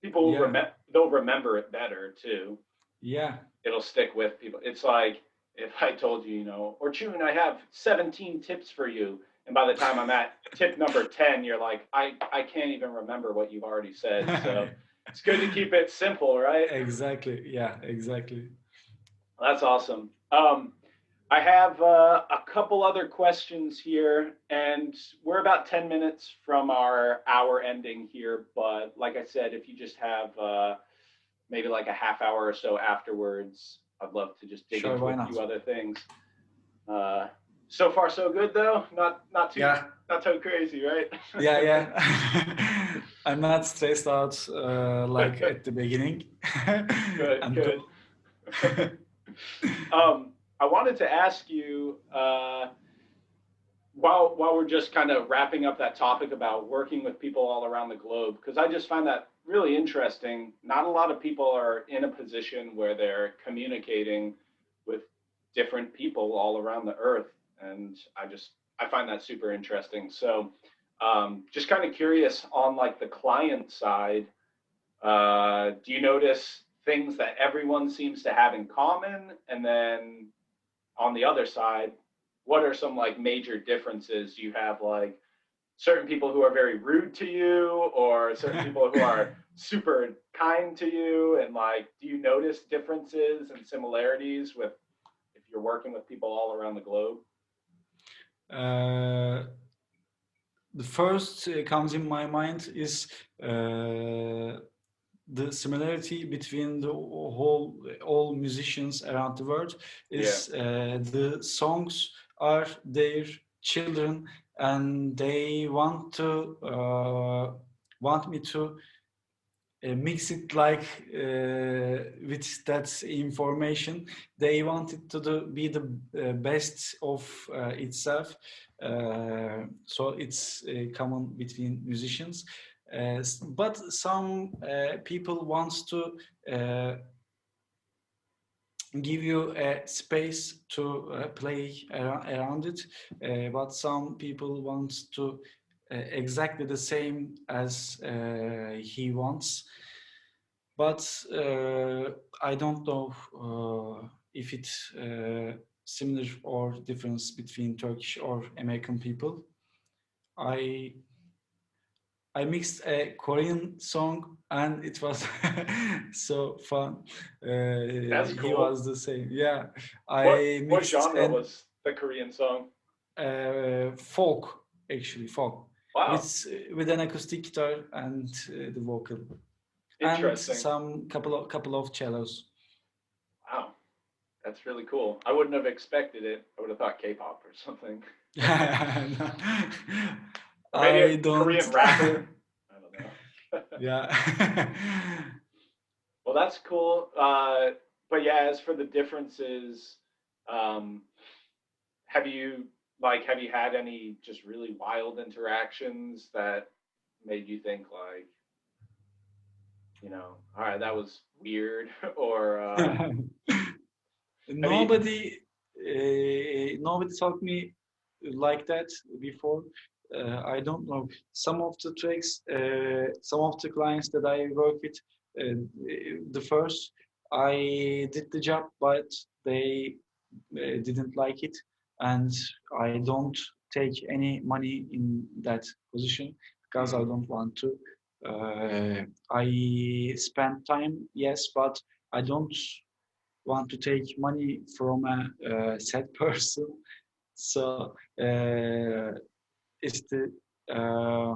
people will yeah, they'll remember it better too. yeah. It'll stick with people. It's like if I told you, Orchun, I have 17 tips for you, and by the time I'm at tip number 10, you're like, I can't even remember what you've already said. So it's good to keep it simple, right? Exactly. Yeah, exactly. That's awesome. I have a couple other questions here, and we're about 10 minutes from our hour ending here. But like I said, if you just have maybe like a half hour or so afterwards, I'd love to just dig Sure, into why a few not? other things. Uh, so far, so good though. Yeah, Not too crazy, right? yeah, yeah. I'm not stressed out like at the beginning. Good, And good. go. I wanted to ask you while we're just kind of wrapping up that topic about working with people all around the globe, because I just find that really interesting. Not a lot of people are in a position where they're communicating with different people all around the earth, and I find that super interesting. So, just kind of curious on like the client side. Do you notice things that everyone seems to have in common? And then on the other side, what are some like major differences? Do you have like certain people who are very rude to you, or certain people who are super kind to you? And like, do you notice differences and similarities with if you're working with people all around the globe? uh, the first comes in my mind is the similarity between the whole all musicians around the world Yeah. is the songs are their children, and they want me to mix it like with that information. They want it to be the best of itself. So it's common between musicians. But some people wants to uh, give you a space to play around it, but some people want to exactly the same as he wants. But I don't know if it's similar or difference between Turkish or American people. I I mixed a Korean song and it was so fun. That's He cool. was the same. Yeah, What I what mixed genre an was the Korean song? folk, actually folk, Wow, with an acoustic guitar and the vocal and interesting. some couple of cellos. Wow, that's really cool. I wouldn't have expected it. I would have thought K-pop or something, or maybe a I don't. Korean rapper. I don't know. Yeah. Well, that's cool. But yeah, as for the differences, um, have you had any just really wild interactions that made you think like, all right, that was weird, or have you? Nobody taught me like that before. I don't know. Some of the tracks, some of the clients that I work with, the first I did the job, but they didn't like it, and I don't take any money in that position because I Mm, don't want to. I spend time, yes, but I don't want to take money from a sad person. So it's the uh,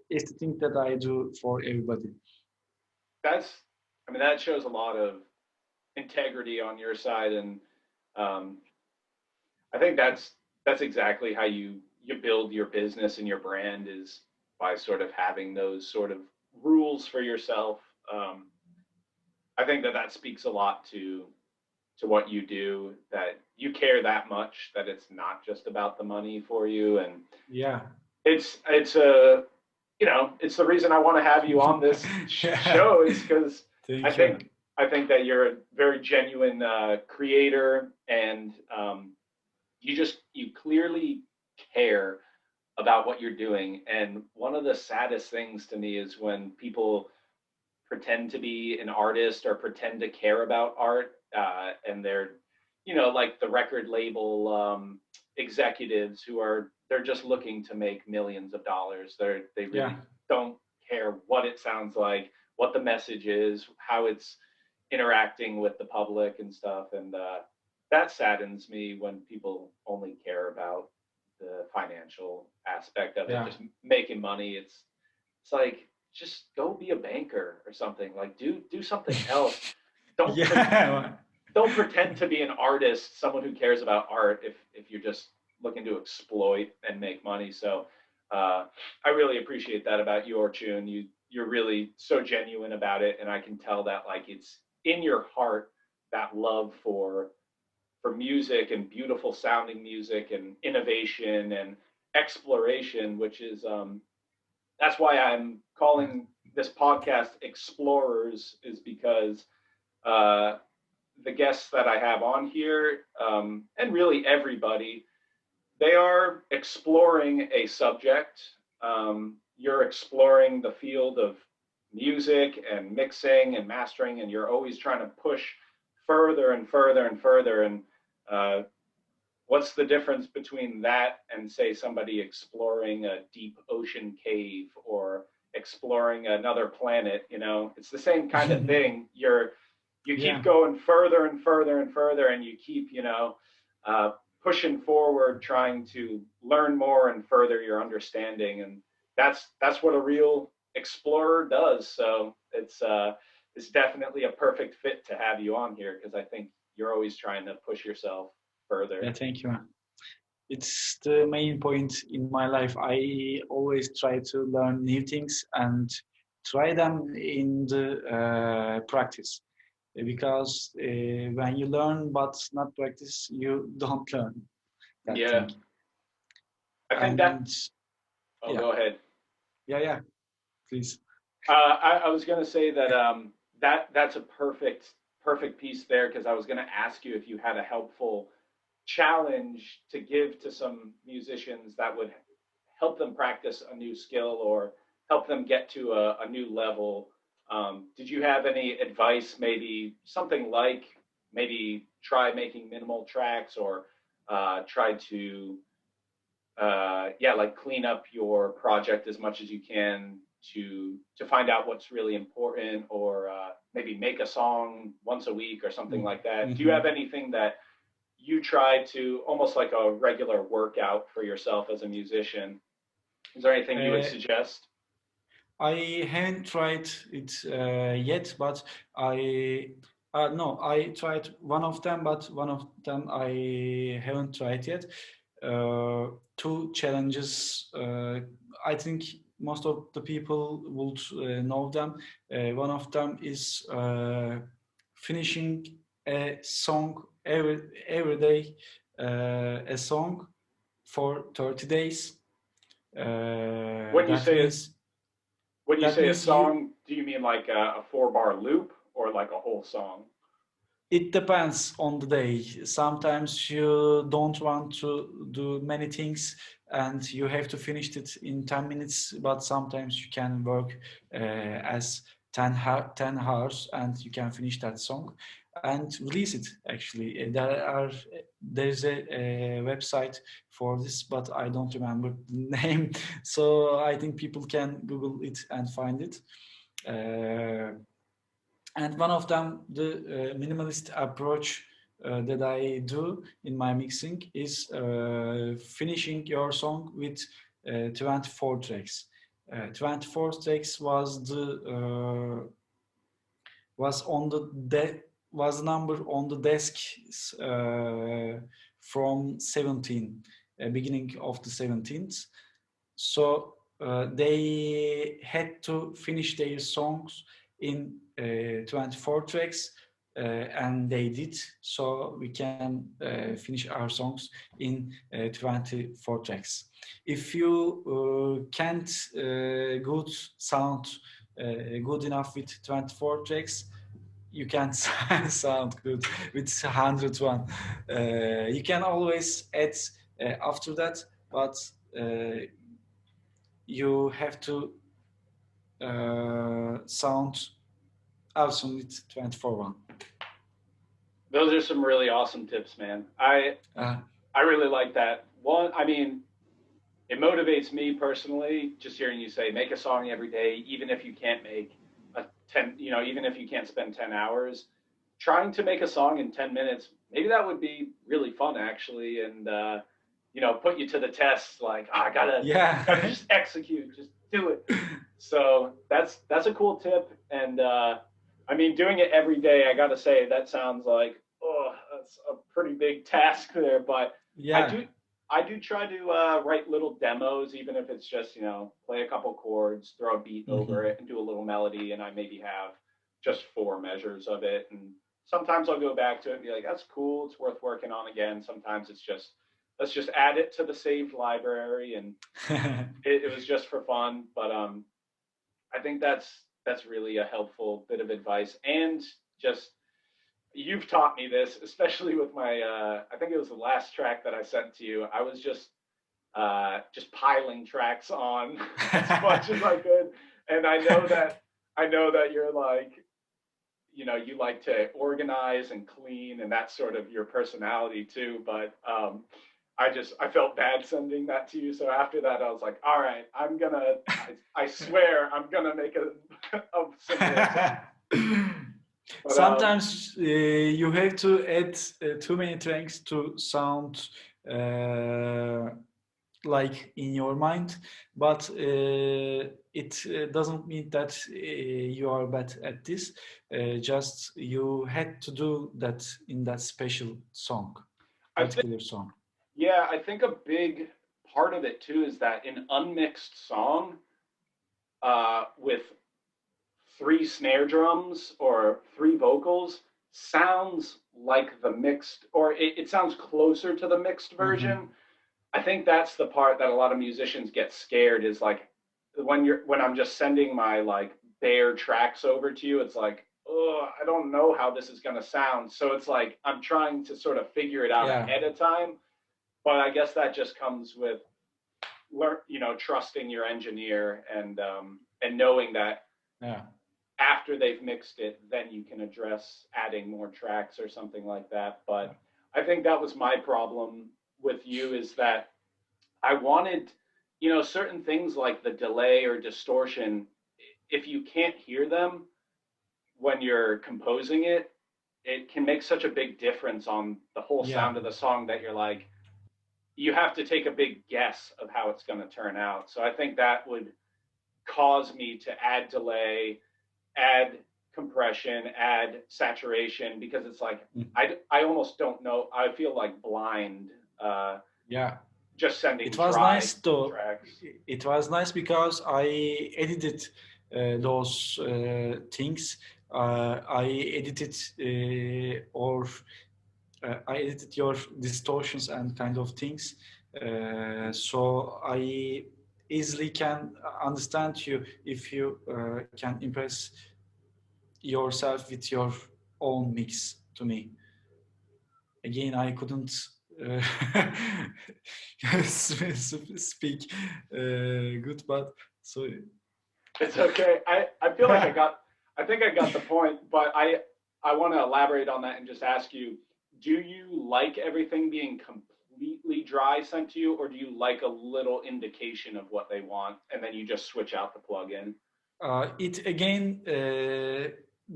it's the thing that I do for everybody. that's, I mean, that shows a lot of integrity on your side, and um, I think that's exactly how you build your business and your brand is by sort of having those sort of rules for yourself. Um, I think that speaks a lot to what you do, that you care that much, that it's not just about the money for you. And Yeah. it's a it's the reason I want to have you on this Yeah. show, is because I Thank you. think I think that you're a very genuine creator, and you clearly care about what you're doing. And one of the saddest things to me is when people pretend to be an artist or pretend to care about art, and they're like the record label executives who are they're just looking to make millions of dollars. They Yeah. really don't care what it sounds like, what the message is, how it's interacting with the public and stuff. And that saddens me when people only care about the financial aspect of it, Yeah. just making money. It's like, just go be a banker or something. Like, do something else. Don't pre- Yeah. don't pretend to be an artist, someone who cares about art, if you're just looking to exploit and make money. So I really appreciate that about you, Orchun. You're really so genuine about it, and I can tell that like it's in your heart, that love for music and beautiful sounding music and innovation and exploration, which is that's why I'm calling this podcast Explorers, is because uh, the guests that I have on here, and really everybody, they are exploring a subject. You're exploring the field of music and mixing and mastering, and you're always trying to push further and further and further. And uh, what's the difference between that and, say, somebody exploring a deep ocean cave or exploring another planet? You know, it's the same kind of thing. You keep Yeah, going further and further and further, and you keep, uh, pushing forward, trying to learn more and further your understanding. And that's what a real explorer does. So it's definitely a perfect fit to have you on here, because I think you're always trying to push yourself further. yeah, thank you. It's the main point in my life. I always try to learn new things and try them in the practice. Because when you learn but not practice, you don't learn that Yeah, thing. I think that. And Oh, yeah, go ahead. yeah, please. I was going to say that that's a perfect piece there, because I was going to ask you if you had a helpful challenge to give to some musicians that would help them practice a new skill or help them get to a new level. Did you have any advice? Maybe something like, maybe try making minimal tracks, or try to yeah, like clean up your project as much as you can to find out what's really important, or maybe make a song once a week or something like that. Do you have Mhm. anything that you try to, almost like a regular workout for yourself as a musician? Is there anything you would Uh, suggest? I haven't tried it yet, but I no, I tried one of them, but one of them I haven't tried yet. Two challenges. I think most of the people would know them. One of them is finishing a song every day, a song for 30 days. When you That say it, means when you that say a means you song, do you mean like a 4 bar loop, or like a whole song? it depends on the day. Sometimes you don't want to do many things and you have to finish it in 10 minutes, but sometimes you can work as 10 hours and you can finish that song and release it. Actually, there's a website for this, but I don't remember the name. So I think people can Google it and find it. Uh, and one of them, the minimalist approach that I do in my mixing is finishing your song with 24 tracks. 24 tracks was on was number on the desk from 17, beginning of the 17th. So they had to finish their songs in 24 tracks, and they did. So we can finish our songs in 24 tracks. If you can't good sound good enough with 24 tracks, you can't sound good with 101. You can always add after that, but uh, you have to sound awesome with 24 one. Those are some really awesome tips, man. I really like that. One, I mean, it motivates me personally, just hearing you say make a song every day, even if you can't make a 10, even if you can't spend 10 hours. Trying to make a song in 10 minutes, maybe that would be really fun, actually. And put you to the test, like, I gotta Yeah. just execute, just do it. So that's a cool tip. And I mean, doing it every day, I gotta say, that sounds like, oh, that's a pretty big task there. But I Yeah. do I do try to write little demos, even if it's just, play a couple chords, throw a beat over Mhm. it, and do a little melody, and I maybe have just four measures of it. And sometimes I'll go back to it and be like, that's cool, it's worth working on again. Sometimes it's just let's just add it to the saved library, and it was just for fun. But I think that's really a helpful bit of advice, and just you've taught me this, especially with my I think it was the last track that I sent to you. I was just piling tracks on as much as I could, and I know that you're like, you know, you like to organize and clean, and that's sort of your personality too. But I felt bad sending that to you. So after that, I was like, all right, I swear I'm gonna make a similar song. But Sometimes you have to add too many tracks to sound uh, like in your mind, but it doesn't mean that you are bad at this. Just you had to do that in that special song, I think, particular song. yeah, I think a big part of it too is that an unmixed song with three snare drums or three vocals sounds like the mixed, or it sounds closer to the mixed Mm-hmm. version. I think that's the part that a lot of musicians get scared, is like when I'm just sending my like bare tracks over to you, it's like, oh, I don't know how this is gonna sound. So it's like I'm trying to sort of figure it out Yeah, ahead of time. But I guess that just comes with trusting your engineer, and knowing that yeah, after they've mixed it, then you can address adding more tracks or something like that. But I think that was my problem with you, is that I wanted, certain things like the delay or distortion, if you can't hear them when you're composing it, it can make such a big difference on the whole yeah. sound of the song that you're like, you have to take a big guess of how it's going to turn out. So I think that would cause me to add delay, add compression, add saturation, because it's like Mm. I almost don't know. I feel like blind, Yeah. just sending It was dry nice though. tracks. It was nice because I edited those things. I edited or I edited your distortions and kind of things. So I easily can understand you if you can impress yourself with your own mix to me. Again, I couldn't uh, speak good, but so It's okay. I feel like I think I got the point, but I want to elaborate on that and just ask you, do you like everything being completely dry sent to you, or do you like a little indication of what they want and then you just switch out the plug-in? it again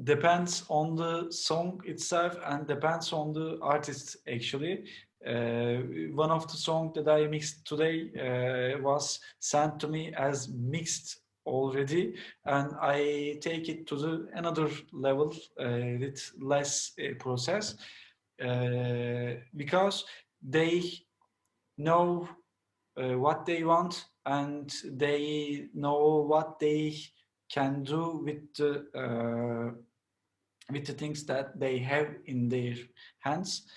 depends on the song itself and depends on the artist actually. Uh, One of the songs that I mixed today was sent to me as mixed already, and I take it to the another level with less process because they know what they want and they know what they can do with the things that they have in their hands.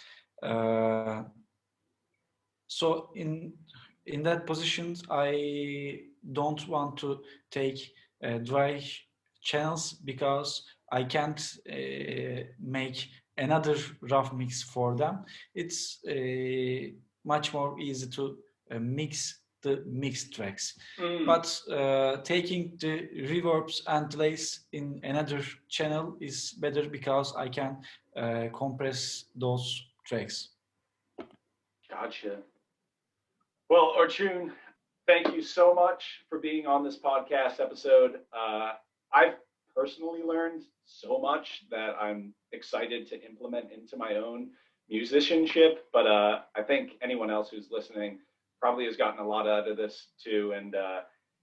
Uh, so in that position, I don't want to take dry channels because I can't make another rough mix for them. It's much more easy to mix the mixed tracks. Mm, But taking the reverbs and delays in another channel is better because I can compress those tracks. gotcha. Well, Orchun, thank you so much for being on this podcast episode. I've personally learned so much that I'm excited to implement into my own musicianship. But I think anyone else who's listening probably has gotten a lot out of this too. And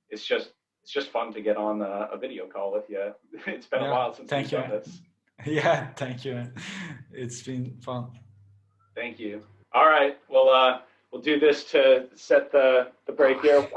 it's just it's just fun to get on a video call with you. It's been a Yeah, while since we've thank you. done this. Yeah, thank you. It's been fun. Thank you. All right. Well, we'll do this to set the break here.